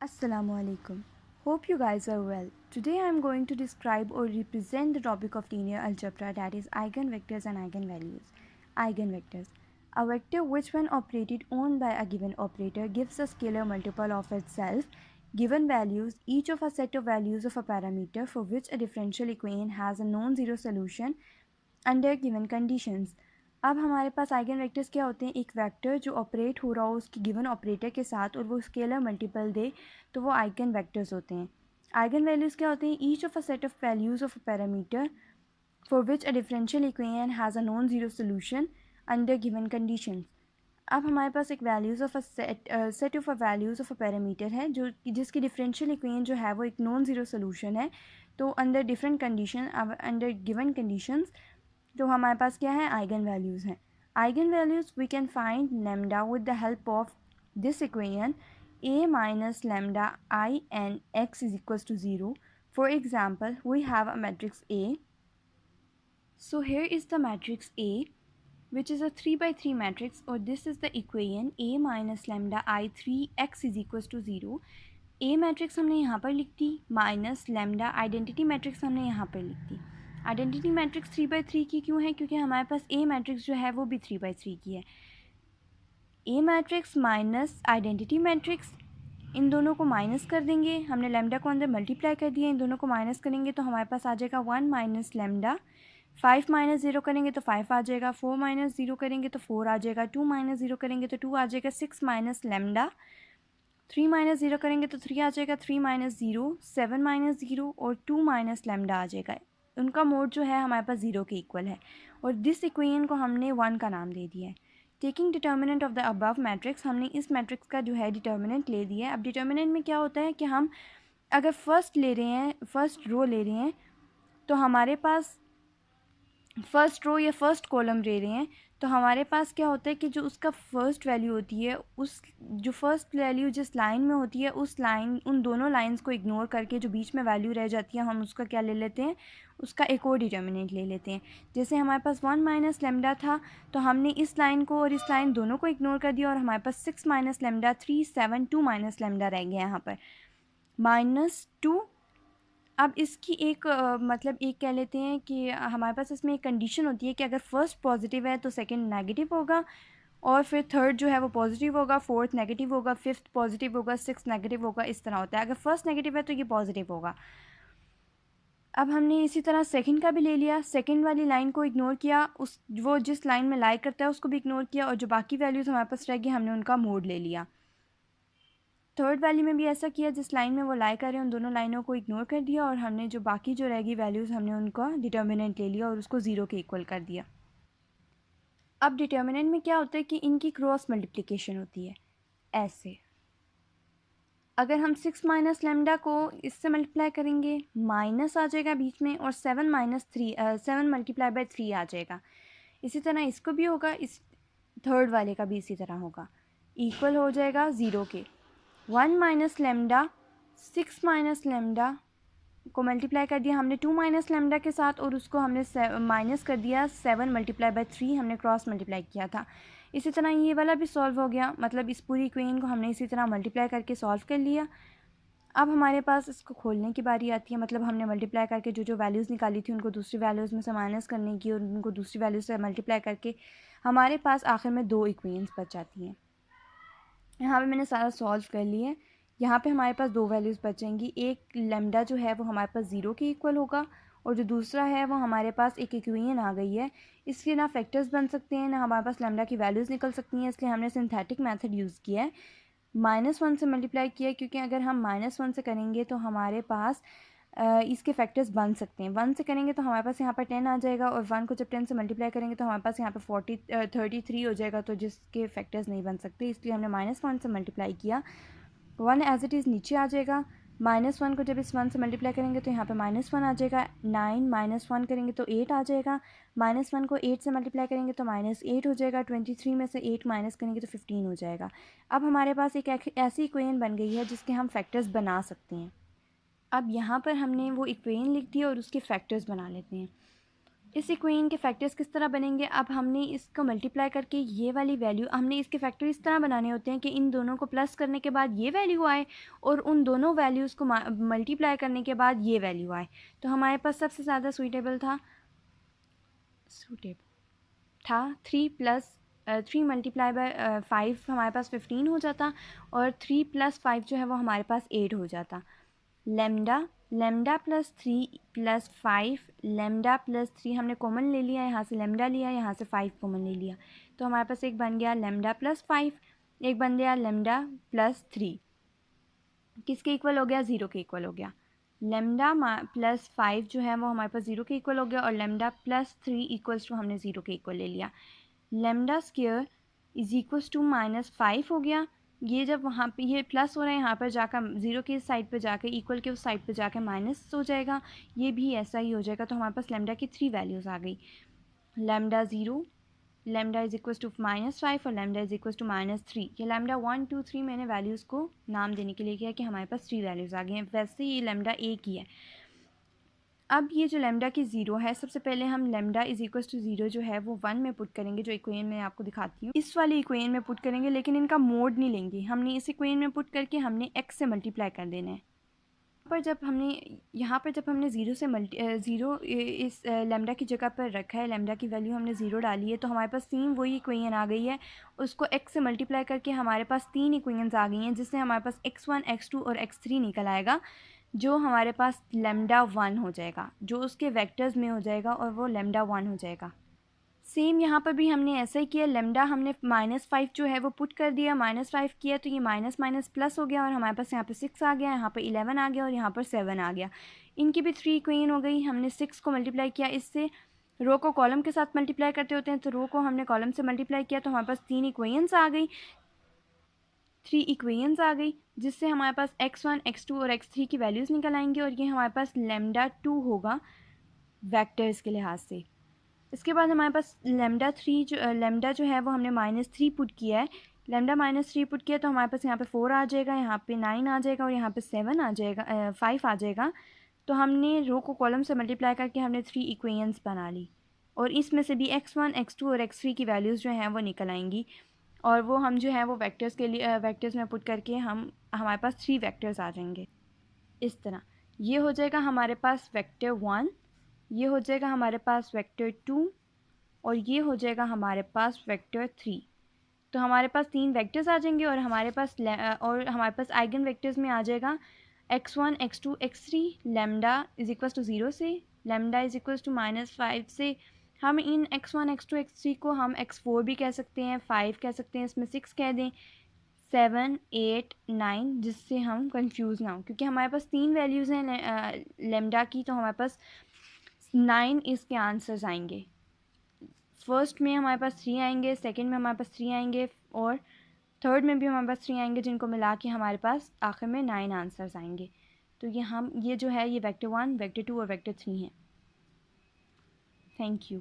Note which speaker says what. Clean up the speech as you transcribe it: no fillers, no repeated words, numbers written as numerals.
Speaker 1: Assalamu alaikum. Hope you guys are well. Today I am going to describe or represent the topic of linear algebra, that is eigenvectors and eigenvalues. Eigenvectors. A vector which when operated on by a given operator gives a scalar multiple of itself. Given values, each of a set of values of a parameter for which a differential equation has a non-zero solution under given conditions. अब हमारे पास eigen vectors क्या होते हैं? एक vector जो operate हो रहा हो उसकी गिवन ऑपरेटर के साथ और वो स्केलर मल्टीपल दे तो वो आइगन वेक्टर्स होते हैं. आइगन वैल्यूज़ क्या होते हैं? Each of a set of values of a parameter for which a differential equation has a non zero solution under given conditions. अब हमारे पास एक values of a set of a values of a parameter है जो जिसकी differential equation जो है वो एक नॉन ज़ीरो सोल्यूशन है. तो under different condition under given conditions तो हमारे पास क्या है? आइगन वैल्यूज़ हैं. Eigen values we can find lambda with the help of this equation a minus lambda I n x is equals to 0. For example, we have a matrix A. So here is the matrix A, which is a 3 by 3 matrix, or this is the equation a minus lambda I 3 x is equals to 0. A matrix हमने यहाँ पर लिख दी, minus lambda identity matrix हमने यहाँ पर लिख दी. Identity matrix 3 by 3 की क्यों है? क्योंकि हमारे पास ए मैट्रिक्स जो है वो भी 3 by 3 की है. ए मैट्रिक्स माइनस आइडेंटिटी मैट्रिक्स, इन दोनों को माइनस कर देंगे. हमने लैम्डा को अंदर मल्टीप्लाई कर दिया, इन दोनों को माइनस करेंगे तो हमारे पास आ जाएगा 1 माइनस लैम्डा. 5 माइनस 0 करेंगे तो 5 आ जाएगा. 4 माइनस 0 करेंगे तो 4 आ जाएगा. 2 माइनस 0 करेंगे तो 2 आ जाएगा. 6 माइनस लैम्डा. 3 माइनस 0 करेंगे तो 3 आ जाएगा. 3 माइनस 0, 7 माइनस 0 और 2 माइनस लैम्डा आ जाएगा. उनका मोड जो है हमारे पास 0 के इक्वल है और दिस इक्वेशन को हमने 1 का नाम दे दिया है. Taking determinant of the above matrix, हमने इस मैट्रिक्स का जो है डिटर्मिनेंट ले दिया है. अब डिटर्मिनेंट में क्या होता है कि हम अगर फर्स्ट रो ले रहे हैं तो हमारे पास फर्स्ट रो या फर्स्ट कॉलम ले रहे हैं तो हमारे पास क्या होता है कि जो उसका फर्स्ट वैल्यू होती है, उस जो फर्स्ट वैल्यू जिस लाइन में होती है उन दोनों लाइंस को इग्नोर करके जो बीच में वैल्यू रह जाती है हम उसका क्या ले लेते हैं? उसका एक और डिटर्मिनेंट ले लेते हैं. जैसे हमारे पास 1 माइनस लेमडा था तो हमने इस लाइन को और इस लाइन दोनों को इग्नोर कर दिया और हमारे पास 6 माइनस लेमडा 3 7 2 माइनस लेमडा रह गया यहाँ पर -2. अब इसकी एक मतलब एक कह लेते हैं कि हमारे पास इसमें एक कंडीशन होती है कि अगर फर्स्ट पॉजिटिव है तो सेकंड नेगेटिव होगा और फिर थर्ड जो है वो पॉजिटिव होगा, फोर्थ नेगेटिव होगा, फिफ्थ पॉजिटिव होगा, सिक्स नेगेटिव होगा. इस तरह होता है. अगर फर्स्ट नेगेटिव है तो ये पॉजिटिव होगा. अब हमने इसी तरह सेकंड का भी ले लिया. सेकंड वाली लाइन को इग्नोर किया, उस वो जिस लाइन में लाई करता है उसको भी इग्नोर किया और जो बाकी वैल्यूज़ हमारे पास रह गई हमने उनका मोड ले लिया. थर्ड वैल्यू में भी ऐसा किया, जिस लाइन में वो लाई कर रहे हैं उन दोनों लाइनों को इग्नोर कर दिया और हमने जो बाकी जो रहेगी वैल्यूज़ हमने उनका डिटर्मिनेंट ले लिया और उसको 0 के इक्वल कर दिया. अब डिटर्मिनेंट में क्या होता है कि इनकी क्रॉस मल्टीप्लिकेशन होती है. ऐसे अगर हम 6 माइनस लेमडा को इससे मल्टीप्लाई करेंगे माइनस आ जाएगा बीच में और 7 माइनस 3 7 मल्टीप्लाई बाई 3 आ जाएगा. इसी तरह इसको भी होगा, इस थर्ड वाले का भी इसी तरह होगा. इक्वल हो जाएगा 0 के. 1 माइनस लेमडा 6 माइनस लेमडा को मल्टीप्लाई कर दिया हमने 2 माइनस लेमडा के साथ और उसको हमने माइनस कर दिया 7 मल्टीप्लाई बाई 3 हमने क्रॉस मल्टीप्लाई किया था. इसी तरह ये वाला भी सॉल्व हो गया, मतलब इस पूरी इक्वेशन को हमने इसी तरह मल्टीप्लाई करके सॉल्व कर लिया. अब हमारे पास इसको खोलने की बारी आती है, मतलब हमने मल्टीप्लाई करके जो जो वैल्यूज़ निकाली थी उनको दूसरी वैल्यूज़ में से माइनस करने की और उनको दूसरी वैल्यू से मल्टीप्लाई करके हमारे पास आखिर में 2 इक्वेशंस बच जाती हैं. यहाँ पे मैंने सारा सॉल्व कर लिया है. यहाँ पे हमारे पास 2 वैल्यूज़ बचेंगी. एक लेमडा जो है वो हमारे पास 0 के इक्वल होगा और जो दूसरा है वो हमारे पास एक इक्वेशन आ गई है. इसके ना फैक्टर्स बन सकते हैं ना हमारे पास लेमडा की वैल्यूज़ निकल सकती हैं, इसलिए हमने सिंथेटिक मेथड यूज़ किया है. -1 से मल्टीप्लाई किया है क्योंकि अगर हम -1 से करेंगे तो हमारे पास इसके फैक्टर्स बन सकते हैं. 1 से करेंगे तो हमारे पास यहाँ पर 10 आ जाएगा और 1 को जब 10 से मल्टीप्लाई करेंगे तो हमारे पास यहाँ पर 33 हो जाएगा, तो जिसके फैक्टर्स नहीं बन सकते, इसलिए हमने -1 से मल्टीप्लाई किया. 1 एज इट इज़ नीचे आ जाएगा. -1 को जब इस 1 से मल्टीप्लाई करेंगे तो यहाँ पे -1 आ जाएगा. 9 -1 करेंगे तो 8 आ जाएगा. -1 को 8 से मल्टीप्लाई करेंगे तो -8 हो जाएगा. 23 में से 8 माइनस करेंगे तो 15 हो जाएगा. अब हमारे पास एक ऐसी इक्वेशन बन गई है जिसके हम फैक्टर्स बना सकते हैं. अब यहाँ पर हमने वो इक्वेशन लिख दी और उसके फैक्टर्स बना लेते हैं. इस इक्वेशन के फैक्टर्स किस तरह बनेंगे, अब हमने इसको मल्टीप्लाई करके ये वाली वैल्यू, हमने इसके फैक्टर इस तरह बनाने होते हैं कि इन दोनों को प्लस करने के बाद ये वैल्यू आए और उन दोनों वैल्यूज़ को मल्टीप्लाई करने के बाद ये वैल्यू आए। तो हमारे पास सबसे ज़्यादा सूटेबल था 3 मल्टीप्लाई बाय 5 हमारे पास 15 हो जाता और 3 + 5 जो है वो हमारे पास 8 हो जाता। लेमडा प्लस 3 + 5, लेमडा प्लस 3 हमने कॉमन ले लिया, यहाँ से लेमडा लिया, यहाँ से 5 कॉमन ले लिया, तो हमारे पास एक बन गया लेमडा प्लस 5, एक बन गया लेमडा प्लस 3। किसके इक्वल हो गया? 0 के इक्वल हो गया। लेमडा प्लस 5 जो है वो हमारे पास 0 के इक्वल हो गया और लेमडा प्लस 3 इक्वल्स टू हमने 0 के इक्वल ले लिया। Lambda square is equals to -5 हो गया। ये जब वहाँ पे ये प्लस हो रहा है, यहाँ पर जाकर 0 की साइड पे जाकर इक्वल के उस साइड पे जाकर माइनस हो जाएगा, ये भी ऐसा ही हो जाएगा। तो हमारे पास लेमडा की 3 वैल्यूज़ आ गई, lambda 0, lambda is equals to -5 और लेमडा इज इक्वल्स टू -3। ये लेमडा 1 2 3 मैंने वैल्यूज़ को नाम देने के लिए किया कि हमारे पास 3 वैल्यूज़ आ गई हैं। वैसे ये लेमडा एक ही है। अब ये जो लेमडा की 0 है, सबसे पहले हम लेमडा इज इक्वल्स टू 0 जो है वो 1 में पुट करेंगे, जो इक्वेशन मैं आपको दिखाती हूँ इस वाली इक्वेशन में पुट करेंगे, लेकिन इनका मोड नहीं लेंगे। हमने इस इक्वेशन में पुट करके हमने x से मल्टीप्लाई कर देना है। यहाँ पर जब हमने 0 से ज़ीरो इस लेमडा की जगह पर रखा है, लेमडा की वैल्यू हमने 0 डाली है, तो हमारे पास सेम वही इक्वेशन आ गई है। उसको x से मल्टीप्लाई करके हमारे पास 3 इक्वेशंस आ गई हैं, जिससे हमारे पास x1 x2 और x3 निकल आएगा, जो हमारे पास लेमडा 1 हो जाएगा, जो उसके वेक्टर्स में हो जाएगा और वो लेमडा 1 हो जाएगा। सेम यहाँ पर भी हमने ऐसा ही किया, लेमडा हमने -5 जो है वो पुट कर दिया, -5 किया तो ये माइनस माइनस प्लस हो गया और हमारे पास यहाँ पे 6 आ गया, यहाँ पे 11 आ गया और यहाँ पर 7 आ गया। इनकी भी 3 इक्वेशन हो गई। हमने 6 को मल्टीप्लाई किया, इससे रो को कॉलम के साथ मल्टीप्लाई करते होते हैं, तो रो को हमने कॉलम से मल्टीप्लाई किया तो हमारे पास 3 इक्वेशंस आ गई, 3 इक्वेशंस आ गई, जिससे हमारे पास x1 x2 और x3 की वैल्यूज़ निकल आएंगी और ये हमारे पास लेमडा 2 होगा वेक्टर्स के लिहाज से। इसके बाद हमारे पास लेमडा जो है वो हमने -3 पुट किया है। लेमडा -3 पुट किया तो हमारे पास यहाँ पे 4 आ जाएगा, यहाँ पे 9 आ जाएगा और यहाँ पे 7 आ जाएगा, 5 आ जाएगा। तो हमने रो को कॉलम से मल्टीप्लाई करके हमने 3 इक्वेशंस बना ली और इसमें से भी x1 x2 और x3 की वैल्यूज़ जो हैं वो निकल आएंगी और वो हम जो है वो वेक्टर्स के लिए वेक्टर्स में पुट करके हमारे पास 3 वेक्टर्स आ जाएंगे। इस तरह ये हो जाएगा हमारे पास वेक्टर 1, ये हो जाएगा हमारे पास वेक्टर 2 और ये हो जाएगा हमारे पास वेक्टर 3। तो हमारे पास 3 वेक्टर्स आ जाएंगे और हमारे पास आइगन वेक्टर्स में आ जाएगा x1 x2 x3। Lambda is equals to 0 से, लेमडा इज इक्वल्स टू -5 से हम इन x1 x2 x3 को हम x4 भी कह सकते हैं, 5 कह सकते हैं, इसमें 6 कह दें, 7 8 9, जिससे हम कंफ्यूज ना हो, क्योंकि हमारे पास 3 वैल्यूज़ हैं लेमडा की, तो हमारे पास 9 इसके आंसर्स आएंगे। फर्स्ट में हमारे पास 3 आएंगे, सेकंड में हमारे पास 3 आएंगे और थर्ड में भी हमारे पास 3 आएंगे, जिनको मिला के हमारे पास आखिर में 9 आंसर्स आएंगे। तो ये जो है ये वेक्टर 1, वेक्टर 2 और वेक्टर 3 हैं। Thank you.